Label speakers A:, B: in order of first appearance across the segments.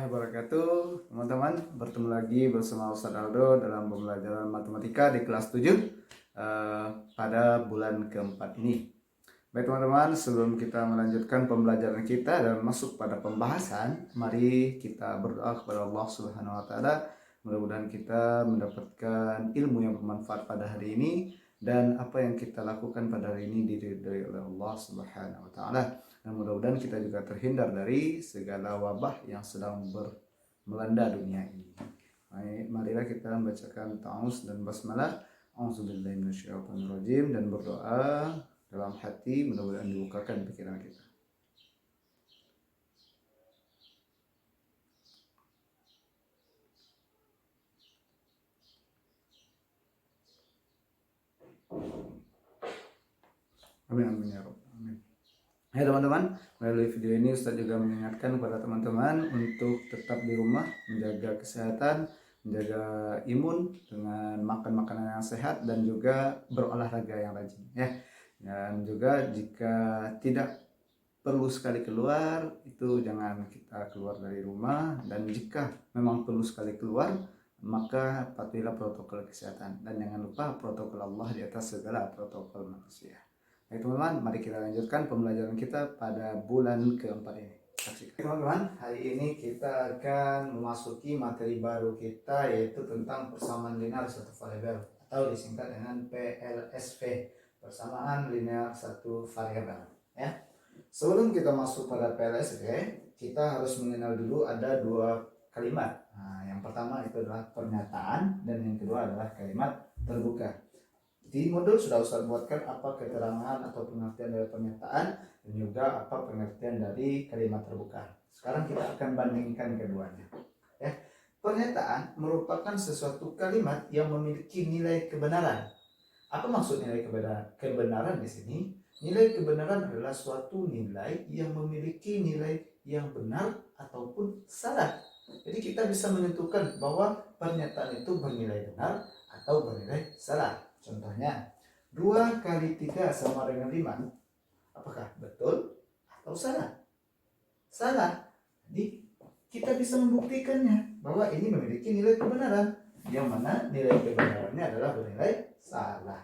A: warahmatullahi wabarakatuh. Teman-teman, bertemu lagi bersama Ustaz Aldo dalam pembelajaran matematika di kelas 7 pada bulan keempat ini. Baik teman-teman, sebelum kita melanjutkan pembelajaran kita dan masuk pada pembahasan, mari kita berdoa kepada Allah Subhanahu wa taala. Mudah-mudahan kita mendapatkan ilmu yang bermanfaat pada hari ini dan apa yang kita lakukan pada hari ini diridhoi oleh Allah Subhanahu wa taala. Dan mudah-mudahan kita juga terhindar dari segala wabah yang sedang melanda dunia ini. Marilah kita membacakan ta'awuz dan basmalah. A'udzubillahi minasyaitonirrajim dan berdoa dalam hati, mudah-mudahan dibukakan pikiran kita. Amin amin ya rabbal alamin. Hai teman-teman, melalui video ini Ustaz juga mengingatkan kepada teman-teman untuk tetap di rumah, menjaga kesehatan, menjaga imun dengan makan makanan yang sehat dan juga berolahraga yang rajin ya. Dan juga jika tidak perlu sekali keluar, itu jangan kita keluar dari rumah, dan jika memang perlu sekali keluar, maka patuhilah protokol kesehatan dan jangan lupa protokol Allah di atas segala protokol manusia. Baik teman-teman, mari kita lanjutkan pembelajaran kita pada bulan keempat ini. Saksikan teman-teman, hari ini kita akan memasuki materi baru kita, yaitu tentang persamaan linear satu variabel atau disingkat dengan PLSV, persamaan linear satu variabel ya. Sebelum kita masuk pada PLSV, kita harus mengenal dulu ada dua kalimat. Nah, yang pertama itu adalah pernyataan dan yang kedua adalah kalimat terbuka. Di modul sudah Ustaz buatkan apa keterangan atau pengertian dari pernyataan dan juga apa pengertian dari kalimat terbuka. Sekarang kita akan bandingkan keduanya. Ya. Pernyataan merupakan sesuatu kalimat yang memiliki nilai kebenaran. Apa maksud nilai kebenaran di sini? Nilai kebenaran adalah suatu nilai yang memiliki nilai yang benar ataupun salah. Jadi kita bisa menentukan bahwa pernyataan itu bernilai benar atau bernilai salah. Contohnya, 2 kali 3 sama dengan 5. Apakah betul atau salah? Salah. Jadi kita bisa membuktikannya bahwa ini memiliki nilai kebenaran, yang mana nilai kebenarannya adalah bernilai salah.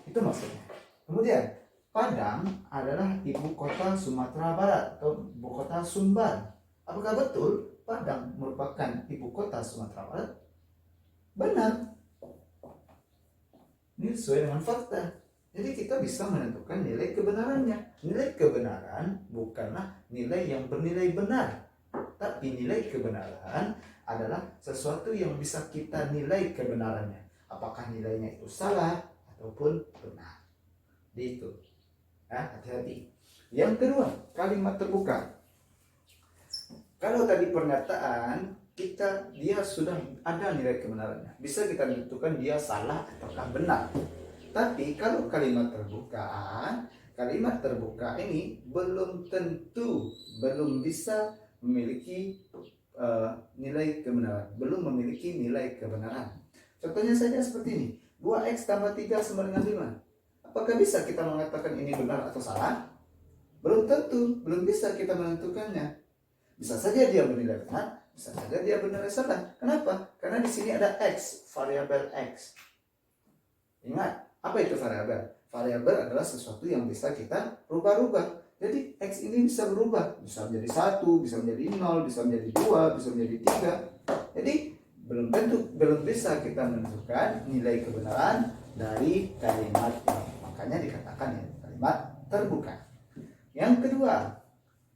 A: Itu maksudnya. Kemudian, Padang adalah ibu kota Sumatera Barat atau ibu kota Sumbar. Apakah betul Padang merupakan ibu kota Sumatera Barat? Benar. Ini sesuai dengan fakta. Jadi kita bisa menentukan nilai kebenarannya. Nilai kebenaran bukanlah nilai yang bernilai benar, tapi nilai kebenaran adalah sesuatu yang bisa kita nilai kebenarannya. Apakah nilainya itu salah ataupun benar. Itu. Ya, hati-hati. Yang kedua, kalimat terbuka. Kalau tadi pernyataan dia sudah ada nilai kebenarannya, bisa kita tentukan dia salah ataukah benar. Tapi kalau kalimat terbuka ini belum tentu, belum bisa memiliki nilai kebenaran, belum memiliki nilai kebenaran. Contohnya saja seperti ini, 2x tambah 3 sama dengan 5. Apakah bisa kita mengatakan ini benar atau salah? Belum tentu, belum bisa kita menentukannya. Bisa saja dia bernilai benar, bisa saja dia bernilai salah. Kenapa? Karena di sini ada x, variabel x. Ingat, apa itu variabel? Variabel adalah sesuatu yang bisa kita rubah-rubah. Jadi x ini bisa berubah, bisa menjadi 1, bisa menjadi 0, bisa menjadi 2, bisa menjadi 3. Jadi belum tentu, belum bisa kita menentukan nilai kebenaran dari kalimat ini. Makanya dikatakan ya, kalimat terbuka. Yang kedua,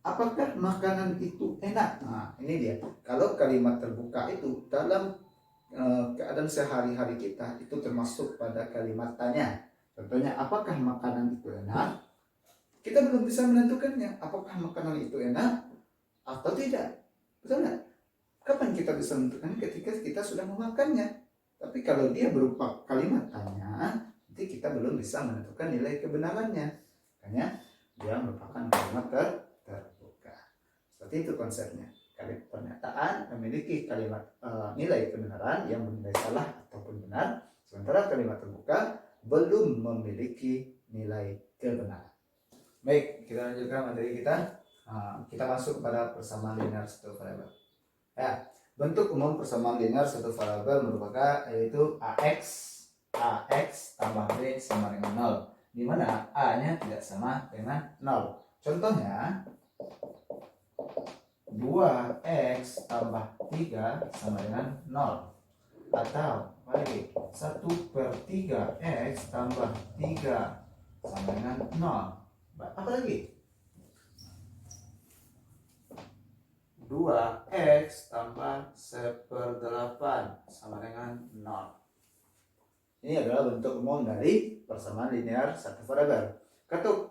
A: apakah makanan itu enak? Nah, ini dia. Kalau kalimat terbuka itu dalam keadaan sehari-hari kita, itu termasuk pada kalimat tanya. Contohnya, apakah makanan itu enak? Kita belum bisa menentukannya. Apakah makanan itu enak atau tidak? Betul nggak? Kapan kita bisa menentukannya? Ketika kita sudah memakannya. Tapi kalau dia berupa kalimat tanya, nanti kita belum bisa menentukan nilai kebenarannya. Makanya dia merupakan kalimat terbuka. Seperti itu konsepnya. Kalimat pernyataan memiliki kalimat nilai kebenaran yang bernilai salah ataupun benar, sementara kalimat terbuka belum memiliki nilai kebenaran. Baik, kita lanjutkan materi kita. Kita masuk pada persamaan linear satu variabel. Ya, bentuk umum persamaan linear satu variabel merupakan yaitu AX tambah B sama dengan 0, di mana A-nya tidak sama dengan 0. Contohnya 2X tambah 3 sama dengan 0. Atau lagi 1/3X tambah 3 sama dengan 0. Apa lagi? 2X tambah 1/8 sama dengan 0. Ini adalah bentuk umum dari persamaan linear satu variabel.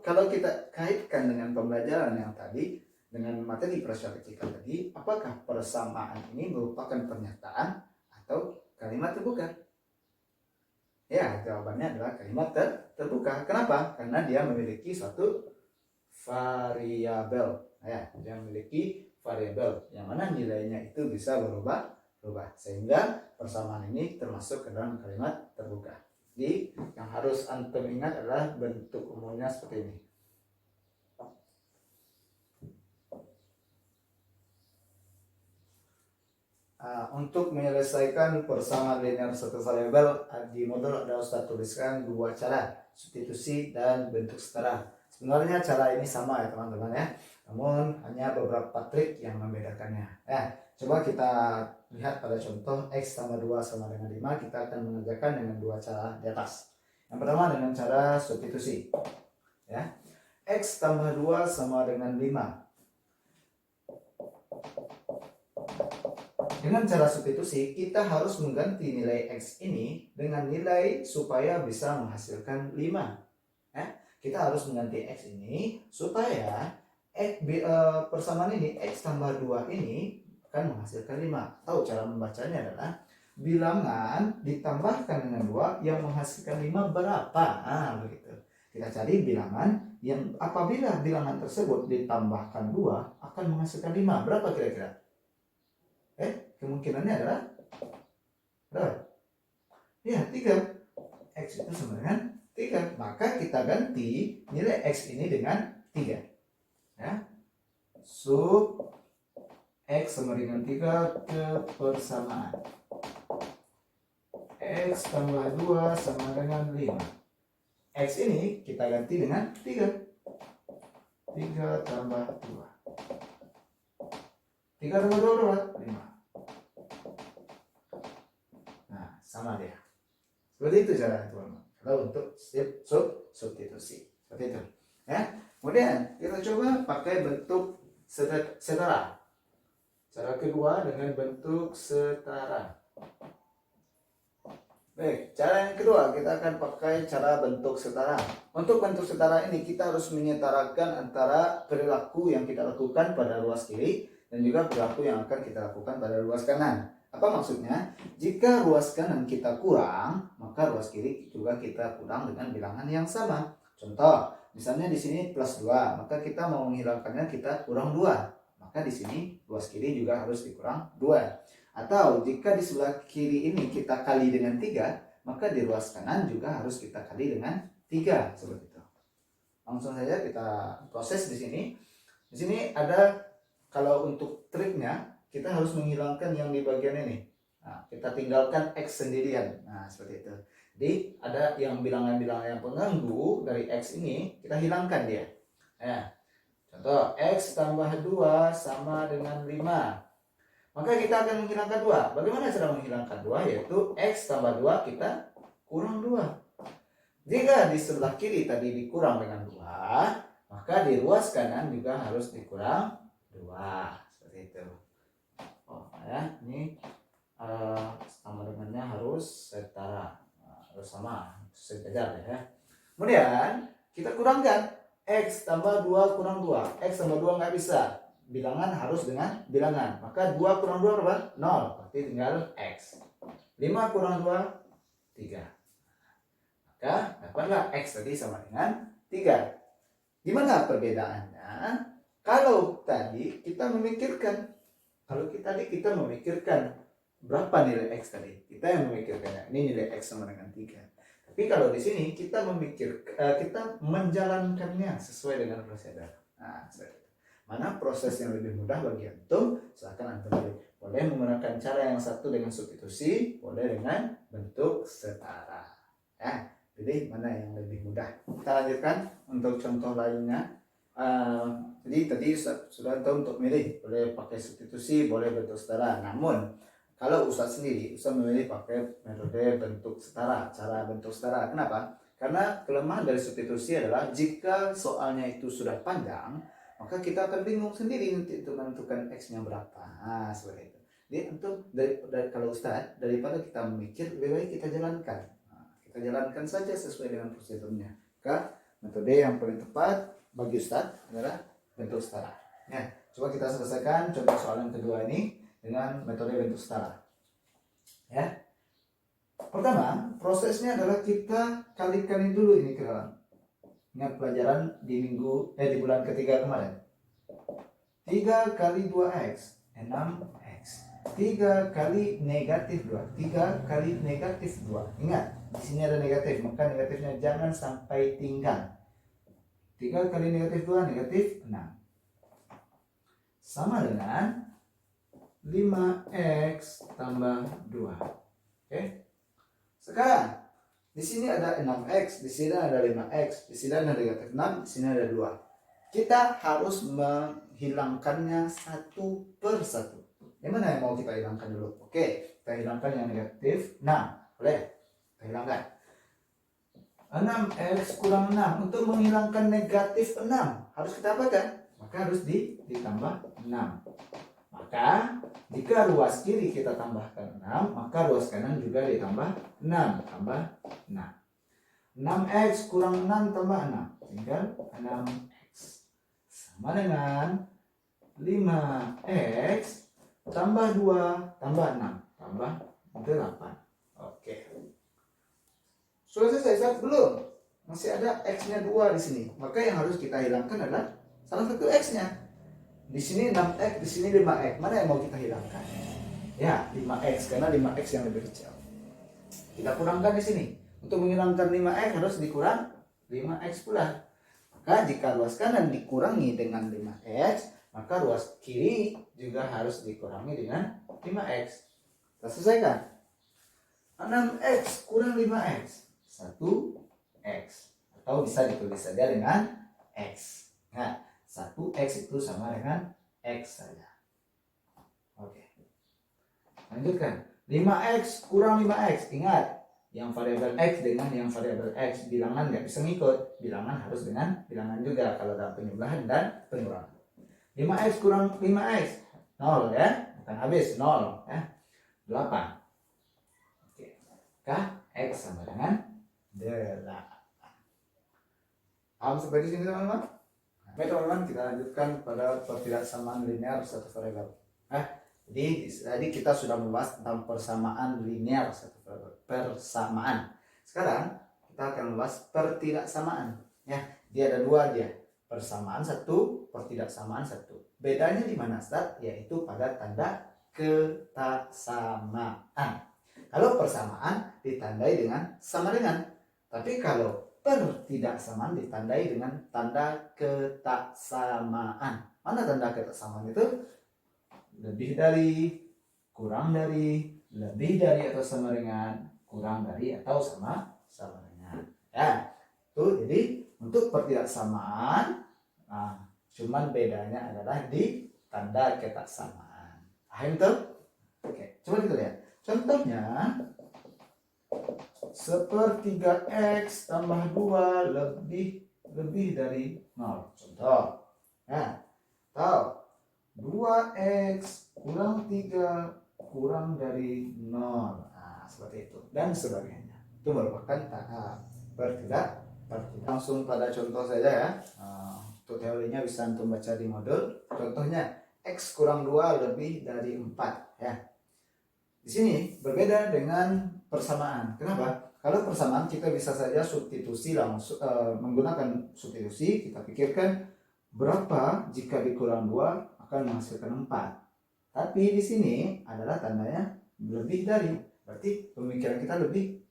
A: Kalau kita kaitkan dengan pembelajaran yang tadi, dengan materi prasyarat tadi, apakah persamaan ini merupakan pernyataan atau kalimat terbuka? Ya, jawabannya adalah kalimat terbuka. Kenapa? Karena dia memiliki suatu variabel. Ya, dia memiliki variabel yang mana nilainya itu bisa berubah, sehingga persamaan ini termasuk ke dalam kalimat terbuka. Jadi yang harus antum ingat adalah bentuk umumnya seperti ini. Untuk menyelesaikan persamaan linear satu variabel di modul ada Ustaz tuliskan dua cara, substitusi dan bentuk setara. Sebenarnya cara ini sama ya teman-teman ya, namun hanya beberapa trik yang membedakannya. Coba kita lihat pada contoh X tambah 2 sama dengan 5. Kita akan mengerjakan dengan dua cara di atas. Yang pertama dengan cara substitusi ya. X tambah 2 sama dengan 5. Dengan cara substitusi, kita harus mengganti nilai X ini dengan nilai supaya bisa menghasilkan 5. Kita harus mengganti X ini supaya persamaan ini, X tambah 2 ini akan menghasilkan 5. Atau cara membacanya adalah bilangan ditambahkan dengan 2 yang menghasilkan 5 berapa? Begitu. Kita cari bilangan yang apabila bilangan tersebut ditambahkan 2 akan menghasilkan 5. Berapa kira-kira? Kemungkinannya adalah berapa? Ya, 3. X itu sama dengan 3. Maka kita ganti nilai X ini dengan 3. Ya. Sub X sama dengan 3 ke persamaan. X tambah 2 sama dengan 5. X ini kita ganti dengan 3. 3 tambah 2. 3 tambah 2 berapa? 5. Sama dia. Seperti itu cara teman-teman. Kalau untuk substitusi seperti itu. Ya. Kemudian kita coba pakai bentuk setara. Cara kedua dengan bentuk setara. Baik, cara yang kedua kita akan pakai cara bentuk setara. Untuk bentuk setara ini kita harus menyetarakan antara perilaku yang kita lakukan pada ruas kiri dan juga perilaku yang akan kita lakukan pada ruas kanan. Apa maksudnya? Jika ruas kanan kita kurang, maka ruas kiri juga kita kurang dengan bilangan yang sama. Contoh, misalnya di sini plus 2, maka kita mau menghilangkannya kita kurang 2. Maka di sini ruas kiri juga harus dikurang 2. Atau jika di sebelah kiri ini kita kali dengan 3, maka di ruas kanan juga harus kita kali dengan 3, seperti itu. Langsung saja kita proses di sini. Di sini ada, kalau untuk triknya, kita harus menghilangkan yang di bagian ini. Kita tinggalkan X sendirian. Seperti itu. Jadi ada yang bilangan-bilangan yang pengganggu dari X ini, kita hilangkan dia. Contoh, X tambah 2 sama dengan 5. Maka kita akan menghilangkan 2. Bagaimana cara menghilangkan 2? Yaitu X tambah 2 kita kurang 2. Jika di sebelah kiri tadi dikurang dengan 2, maka di ruas kanan juga harus dikurang 2. Seperti itu. Ini sama dengannya harus setara, harus sama, sejajar ya. Kemudian kita kurangkan X tambah 2 kurang 2. X tambah 2 nggak bisa, bilangan harus dengan bilangan. Maka 2 kurang 2 berapa? 0, berarti tinggal X. 5 kurang 2, 3. Maka dapatlah X tadi sama dengan 3. Gimana perbedaannya? Kalau tadi kita memikirkan berapa nilai X tadi, kita yang memikirkannya, ini nilai X sama dengan 3. Tapi kalau di sini kita kita menjalankannya sesuai dengan prosedur. Mana proses yang lebih mudah bagi antum? Silahkan antum pilih. Boleh menggunakan cara yang satu dengan substitusi, boleh dengan bentuk setara. Ya, pilih mana yang lebih mudah. Kita lanjutkan untuk contoh lainnya. Jadi tadi sudah tahu untuk milih, boleh pakai substitusi, boleh bentuk setara. Namun kalau Ustadz sendiri, Ustadz memilih pakai metode bentuk setara, cara bentuk setara. Kenapa? Karena kelemahan dari substitusi adalah jika soalnya itu sudah panjang, maka kita akan bingung sendiri nanti untuk menentukan X-nya berapa. Nah, seperti itu. Jadi untuk kalau Ustadz, daripada kita memikir, lebih baik kita jalankan. Nah, kita jalankan saja sesuai dengan prosedurnya. Maka metode yang paling tepat bagi Ustadz adalah bentuk setara. Ya, coba kita selesaikan contoh soal yang kedua ini dengan metode bentuk setara. Ya. Pertama, prosesnya adalah kita kalikan dulu ini ke dalam. Ingat pelajaran di bulan ketiga kemarin. 3 kali 2x 6x. 3 kali negatif 2. 3 kali negatif 2. Ingat, di sini ada negatif, maka negatifnya jangan sampai tinggal. 3 kali negatif 2 negatif 6. Sama dengan 5x tambah 2. Oke. Sekarang di sini ada 6x, di sini ada 5x, di sini ada negatif 6, di sini ada 2. Kita harus menghilangkannya satu per satu. Yang mana yang mau kita hilangkan dulu? Oke, kita hilangkan yang negatif 6. Boleh? Kita hilangkan. 6x kurang 6. Untuk menghilangkan negatif 6, harus kita apakan? Maka harus ditambah 6. Maka jika ruas kiri kita tambahkan 6, maka ruas kanan juga ditambah 6. Tambah 6. 6x kurang 6 tambah 6. Tinggal 6x. Sama dengan 5x tambah 2 tambah 6. Tambah 8. Oke. Sudah selesai? Belum. Masih ada x-nya 2 di sini. Maka yang harus kita hilangkan adalah salah satu x-nya. Di sini 6x, di sini 5x. Mana yang mau kita hilangkan? Ya, 5x karena 5x yang lebih kecil. Kita kurangkan di sini. Untuk menghilangkan 5x harus dikurang 5x pula. Maka jika ruas kanan dikurangi dengan 5x, maka ruas kiri juga harus dikurangi dengan 5x. Kita selesaikan. 6x kurang 5x 1x. Atau bisa ditulis saja dengan x. Nah, 1x itu sama dengan x saja. Oke. Lanjutkan. 5x kurang 5x. Ingat, yang variabel x dengan yang variabel x bilangan nggak bisa ngikut. Bilangan harus dengan bilangan juga kalau dalam penjumlahan dan pengurangan. 5x kurang 5x 0 ya. Bukan habis 0 ya. 8. Oke. Maka x sama dengan 8. Paham sampai di sini teman-teman? Baik teman-teman, kita lanjutkan pada pertidaksamaan linear satu variabel. Jadi kita sudah membahas tentang persamaan linear satu variabel. Persamaan. Sekarang kita akan membahas pertidaksamaan. Ya, dia ada dua dia. Persamaan satu, pertidaksamaan satu. Bedanya di mana, Ustaz? Yaitu pada tanda ketaksamaan. Kalau persamaan ditandai dengan sama dengan. Tapi kalau pertidaksamaan ditandai dengan tanda ketaksamaan. Mana tanda ketaksamaan itu? Lebih dari, kurang dari, lebih dari atau sama dengan, kurang dari atau sama dengan. Ya, itu jadi untuk pertidaksamaan, cuman bedanya adalah di tanda ketaksamaan. Paham tuh? Oke, coba kita lihat. Contohnya, sepertiga x tambah 2 lebih dari 0. Contoh. Nah, atau 2x kurang 3 kurang dari 0. Nah, seperti itu dan sebagainya. Itu merupakan tahap pertidak. Langsung pada contoh saja ya. Untuk teorinya bisa antum baca di modul. Contohnya x kurang 2 lebih dari 4 ya. Di sini berbeda dengan persamaan. Kenapa? Kalau persamaan kita bisa saja substitusi langsung menggunakan substitusi. Kita pikirkan berapa jika dikurang 2 akan menghasilkan 4. Tapi di sini adalah tandanya lebih dari. Berarti pemikiran kita lebih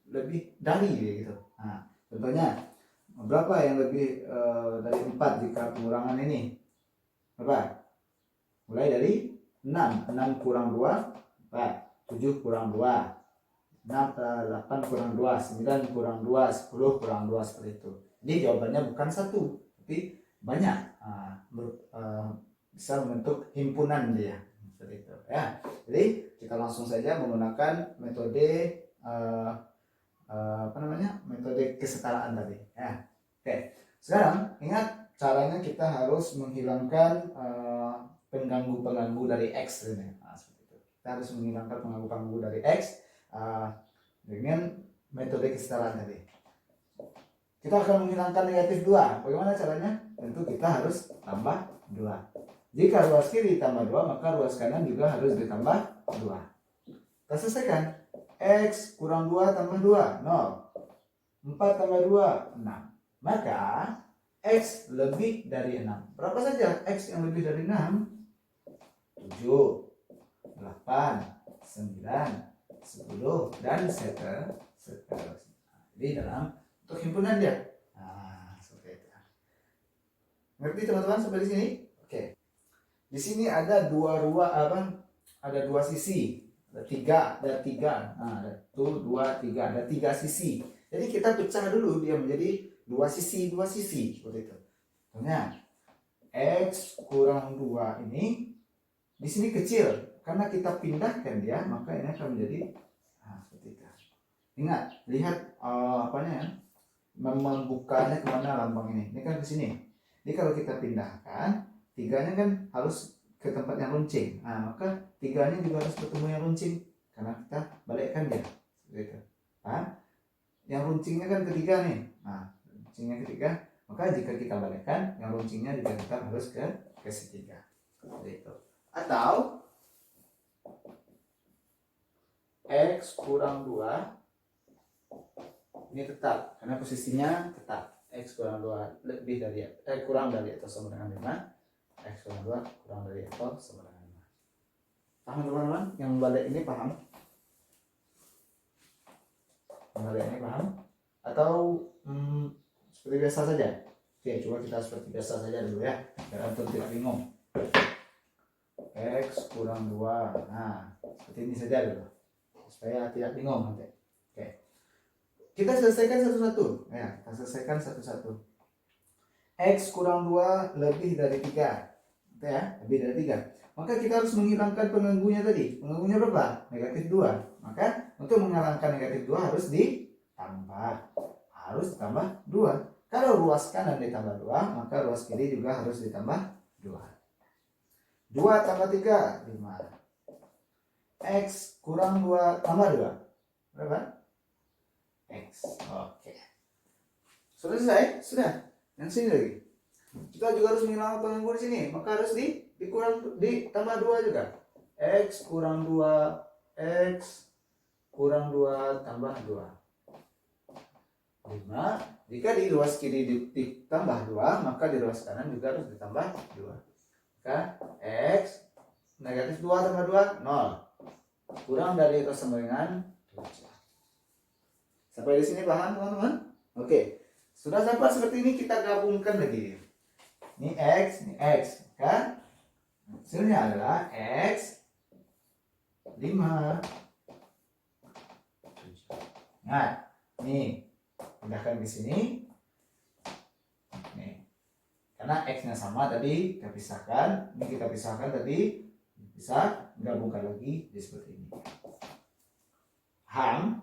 A: dari gitu. Nah, contohnya berapa yang lebih dari 4 jika pengurangan ini? Berapa? Mulai dari 6. 6 kurang 2, 4. 7 kurang 2. 8 kurang 2, 9 kurang 2, 10 kurang 2, seperti itu. Jadi jawabannya bukan 1, tapi banyak. Bisa membentuk himpunan dia. Seperti itu ya. Jadi kita langsung saja menggunakan metode metode kesetaraan tadi ya. Oke. Sekarang ingat caranya kita harus menghilangkan pengganggu-pengganggu dari X ini. Seperti itu. Kita harus menghilangkan pengganggu-pengganggu dari X dengan metode kesetaraan tadi. Kita akan menghilangkan negatif 2. Bagaimana caranya? Tentu kita harus tambah 2. Jika ruas kiri ditambah 2, maka ruas kanan juga harus ditambah 2. Kita selesaikan. X kurang 2 tambah 2, 0. 4 tambah 2, 6. Maka X lebih dari 6. Berapa saja X yang lebih dari 6? 7, 8, 9, 10, dan seterusnya. Jadi dalam untuk himpunan dia. Seperti itu. Ngerti teman-teman sampai di sini? Oke. Di sini ada ada dua sisi. Ada tiga. Ada 2, 3. Ada 3 sisi. Jadi kita pecah dulu dia menjadi dua sisi. Seperti itu. Contohnya X kurang 2 ini di sini kecil. Karena kita pindahkan dia, maka ini akan menjadi seperti itu. Ingat, lihat membukanya kemana lambang ini. Ini kan ke sini. Jadi kalau kita pindahkan, 3-nya kan harus ke tempat yang runcing. Maka 3-nya juga harus ketemu yang runcing. Karena kita balikkan dia. Seperti itu. Yang runcingnya kan ketiga nih. Runcingnya ketiga. Maka jika kita balikkan, yang runcingnya juga tetap harus ke segitiga. Seperti itu. Atau X kurang 2 ini tetap karena posisinya tetap. X kurang 2 lebih dari kurang dari atau sama dengan 5. X kurang 2 kurang dari atau sama dengan 5. Paham teman-teman? Yang balik ini paham? Yang balik ini paham? Atau seperti biasa saja? Oke, coba kita seperti biasa saja dulu ya, biar antum tidak bingung. X kurang 2. Seperti ini saja dulu supaya tidak bingung nanti. Oke. Kita selesaikan satu-satu. Ya, kita selesaikan satu-satu. X kurang 2 lebih dari 3. Ya, lebih dari 3. Maka kita harus menghilangkan pengganggunya tadi. Pengganggunya berapa? Negatif 2. Maka untuk menghilangkan negatif 2 harus ditambah. Harus ditambah 2. Kalau ruas kanan ditambah 2, maka ruas kiri juga harus ditambah 2. 2 tambah 3, 5. X kurang 2 tambah 2. Berapa? X. Oke. Sudah selesai? Sudah. Yang sini lagi. Kita juga harus menghilangkan pengganggu di sini. Maka harus ditambah 2 juga. X kurang 2. X kurang 2 tambah 2. 5. Jika di ruas kiri ditambah 2, maka di ruas kanan juga harus ditambah 2. Maka X negatif 2 tambah 2, 0. Kurang dari atau sama dengan 7. Sampai di sini paham teman-teman? Oke. Sudah sampai seperti ini, kita gabungkan lagi. Ini X, ini X. Kan? Hasilnya adalah X 5. Nah, nih pindahkan ke sini. Nih. Karena X-nya sama tadi kita pisahkan. Ini kita pisahkan tadi. Bisa gabungkan lagi di seperti ini. Paham?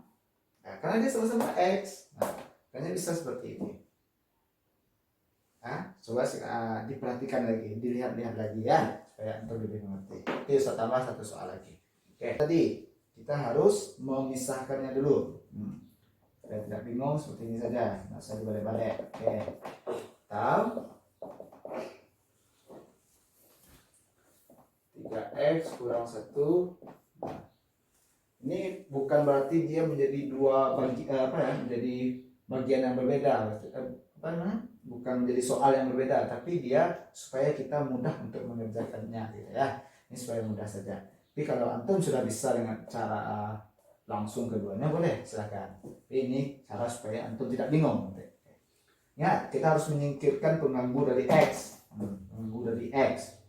A: Nah, karena dia sama-sama X, makanya bisa seperti ini. Coba diperhatikan lagi, dilihat-lihat lagi ya, supaya untuk lebih mengerti. Oke, saya tambah satu soal lagi. Oke, tadi kita harus memisahkannya dulu. Supaya tidak bingung, seperti ini saja, nggak usah dibalik-balik. Oke, tahu? 3x kurang 1. Ini bukan berarti dia menjadi menjadi bagian yang berbeda. Bukan menjadi soal yang berbeda, tapi dia supaya kita mudah untuk mengerjakannya gitu ya. Ini supaya mudah saja. Tapi kalau antum sudah bisa dengan cara langsung keduanya boleh, silakan. Tapi ini cara supaya antum tidak bingung. Ya, kita harus menyingkirkan pengganggu dari X. Pengganggu dari X.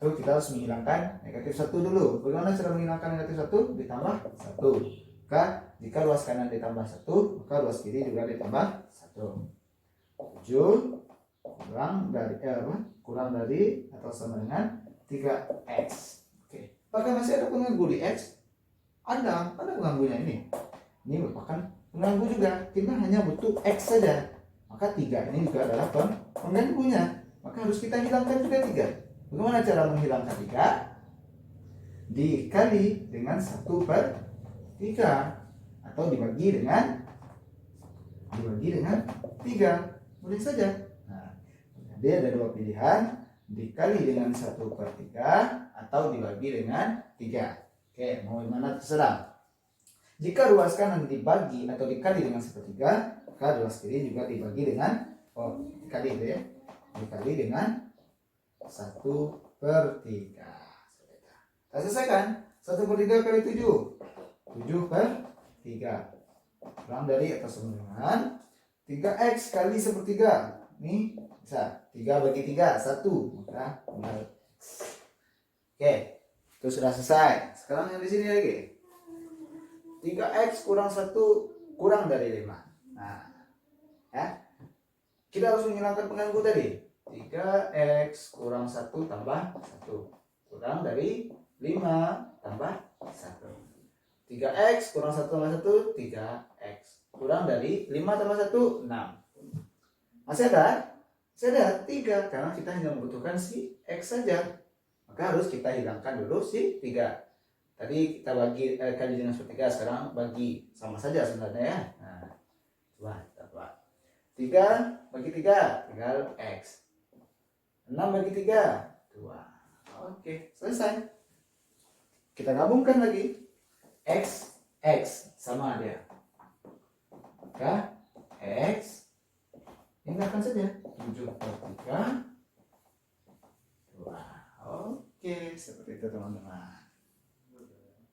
A: Itu kita harus menghilangkan negatif 1 dulu. Bagaimana cara menghilangkan negatif 1? Ditambah 1. Maka jika ruas kanan ditambah 1, maka ruas kiri juga ditambah 1. 7 kurang dari atau sama dengan 3X. Oke. Apakah masih ada pengganggu di X? Ada pengganggunya ini. Ini merupakan pengganggu juga. Kita hanya butuh X saja. Maka 3 ini juga adalah pengganggunya. Maka harus kita hilangkan juga 3. Bagaimana cara menghilangkan 3? Dikali dengan 1/3 atau dibagi dengan 3. Boleh saja. Nah, jadi ada dua pilihan, dikali dengan 1/3 atau dibagi dengan 3. Oke, mau gimana terserah. Jika ruas kanan dibagi atau dikali dengan 1/3, maka ruas kiri juga dibagi dengan dikali itu ya. Dikali dengan 1/3. Kita selesaikan. 1/3 kali 7. 7/3. Kurang dari atau sama dengan 3X kali 1/3. Ini bisa 3 bagi 3, 1. Maka benar. Oke, itu sudah selesai. Sekarang yang di sini lagi. 3X kurang 1 kurang dari 5. Nah, ya. Kita harus menghilangkan pengganggu tadi. 3X kurang 1 tambah 1 kurang dari 5 tambah 1. 3X kurang 1 tambah 1, 3X. Kurang dari 5 tambah 1, 6. Masih ada? Masih ada 3, karena kita hanya membutuhkan si X saja. Maka harus kita hilangkan dulu si 3. Tadi kita bagi kali dengan 1/3, sekarang bagi. Sama saja sebenarnya ya. Nah, coba kita buat. 3 bagi 3, tinggal X. 6 bagi 3, 2. Oke, selesai. Kita gabungkan lagi. X sama dia. Maka X tinggalkan saja 7/3, 2. Oke, seperti itu teman-teman.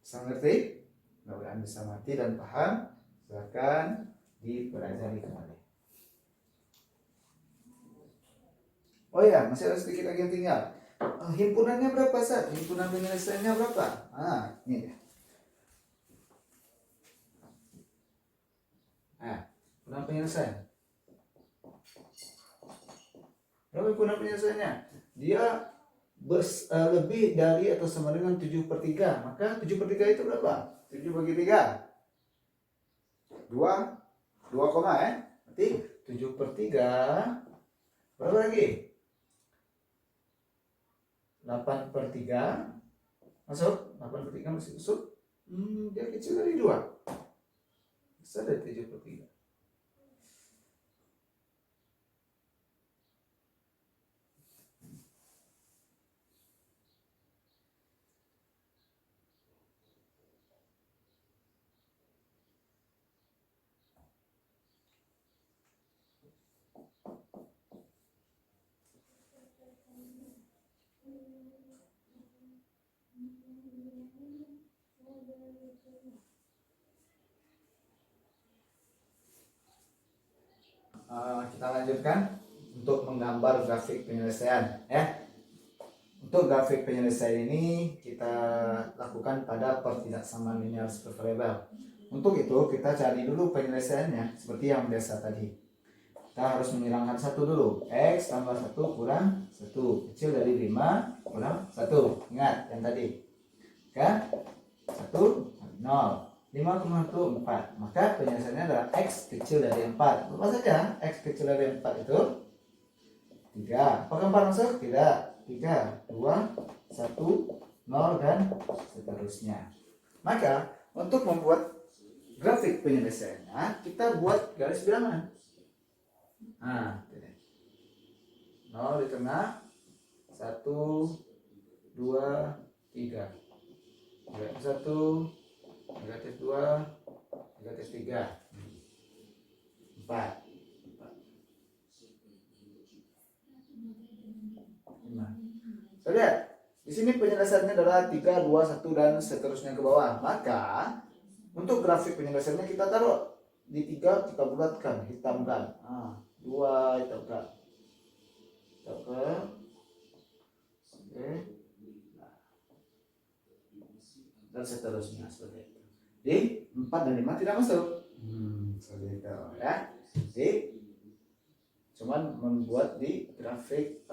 A: Bisa ngerti? Mudah-mudahan bisa mengerti dan paham. Silakan dipelajari kembali. Oh ya, masih ada sedikit lagi yang tinggal. Himpunannya berapa, Sat? Himpunan penyelesaiannya berapa? Ini dia. Himpunan penyelesaian. Berapa himpunan penyelesaiannya? Dia lebih dari atau sama dengan 7/3. Maka 7/3 itu berapa? 7 bagi 3. 2 koma ya. Berarti 7/3. Berapa lagi? 8/3. Masuk? 8/3 masih masuk? Dia kecil dari 2. Besar dari 7/3. Kita lanjutkan untuk menggambar grafik penyelesaian ya. Untuk grafik penyelesaian ini kita lakukan pada pertidaksamaan linear supervariabel. Untuk itu kita cari dulu penyelesaiannya seperti yang biasa tadi. Kita harus menghilangkan 1 dulu. X tambah 1 kurang 1. Kecil dari 5 kurang 1. Ingat yang tadi. Kan? 1, 0. 5,1, 4. Maka penyelesaiannya adalah X kecil dari 4. Apa saja? X kecil dari 4 itu 3. Apakah 4 masuk? Tidak. 3, 2, 1, 0, dan seterusnya. Maka untuk membuat grafik penyelesaiannya, kita buat garis bilangan. 0 di tengah, 1, 2, 3. Negatif 1, negatif 2, negatif 3, 4. 5. So, lihat. Di sini penyelesaiannya adalah 3, 2, 1 dan seterusnya ke bawah. Maka untuk grafik penyelesaiannya kita taruh di 3, kita bulatkan, hitamkan. 2 hitamkan. Oke. Oke. Dan seterusnya seperti itu. Di 4 dan 5 tidak masuk. Seperti itu ya. Jadi cuman membuat di grafik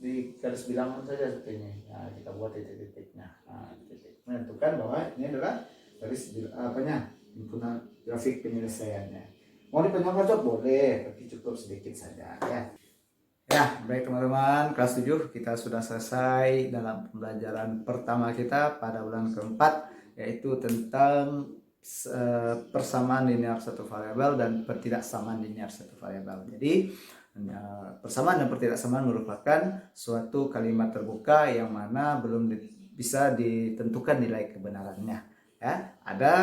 A: di garis bilangan saja seperti ini. Nah, kita buat titik-titiknya. Nah, titik menentukan bahwa ini adalah garis himpunan grafik penyelesaiannya. Mau dipanjang boleh, tapi cukup sedikit saja ya. Ya, baik teman-teman, kelas 7 kita sudah selesai dalam pembelajaran pertama kita pada bulan keempat, yaitu tentang persamaan linear satu variabel dan pertidaksamaan linear satu variabel. Jadi persamaan dan pertidaksamaan merupakan suatu kalimat terbuka yang mana belum bisa ditentukan nilai kebenarannya. Ya, ada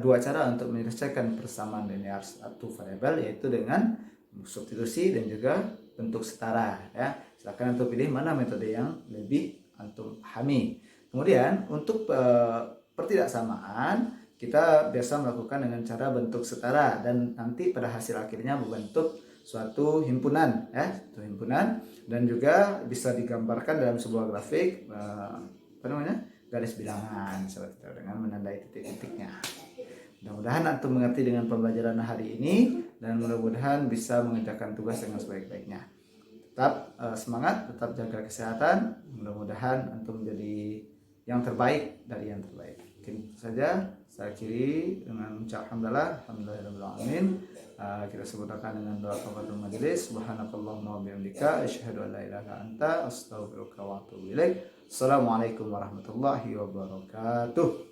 A: dua cara untuk menyelesaikan persamaan linear satu variabel, yaitu dengan substitusi dan juga bentuk setara ya. Silakan antum pilih mana metode yang lebih antum pahami. Kemudian untuk pertidaksamaan kita biasa melakukan dengan cara bentuk setara dan nanti pada hasil akhirnya membentuk suatu himpunan ya, suatu himpunan, dan juga bisa digambarkan dalam sebuah grafik garis bilangan seperti itu dengan menandai titik-titiknya. Mudah-mudahan antum mengerti dengan pembelajaran hari ini dan mudah-mudahan bisa mengerjakan tugas dengan sebaik-baiknya. Tetap semangat, tetap jaga kesehatan. Mudah-mudahan antum menjadi yang terbaik dari yang terbaik. Mungkin saja saya akhiri dengan ucap alhamdulillahirabbil alamin. Kita sebutkan dengan doa kafaratul majelis. Subhanakallahumma wa bihamdika asyhadu an la ilaha illa anta astaghfiruka wa atubu ilaik. Assalamualaikum warahmatullahi wabarakatuh.